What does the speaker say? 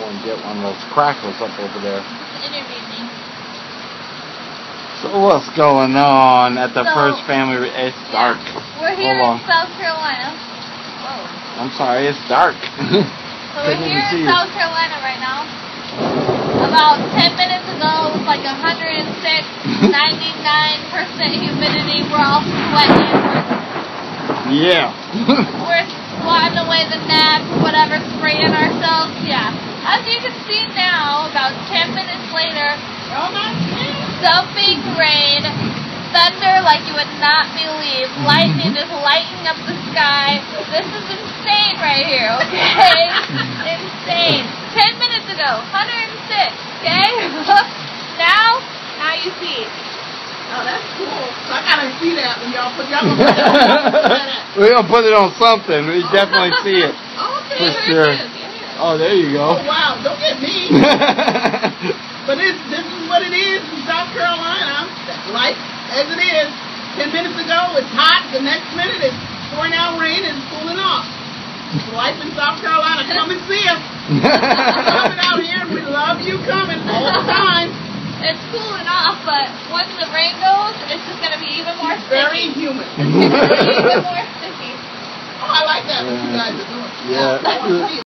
and get one of those crackers up over there. Interview me. So what's going on at the First Family? It's dark. We're here in South Carolina. Whoa. I'm sorry, it's dark. So we're here in South Carolina right now. About 10 minutes ago, it was like 106, 99% humidity. We're all sweating. Yeah. We're swatting away the gnats or whatever, spraying ourselves. Yeah. As you can see now, about 10 minutes later, dumping rain, thunder like you would not believe, lightning just lighting up the sky. This is insane right here, okay? Insane. 10 minutes ago, 106, okay? now you see. Oh, that's cool. So I gotta see that when y'all put that up. We're gonna put it on something. We definitely see it. Okay, for sure. Oh, there you go. Oh, wow. Don't get me. But this is what it is in South Carolina. Life as it is. 10 minutes ago, it's hot. The next minute, it's pouring out rain and cooling off. Life in South Carolina. Come and see us. Coming out here, and we love you coming all the time. It's cooling off, but once the rain goes, it's just going to be even more sticky. Very humid. It's going to be even more sticky. Oh, I like that what you guys are doing. Yeah.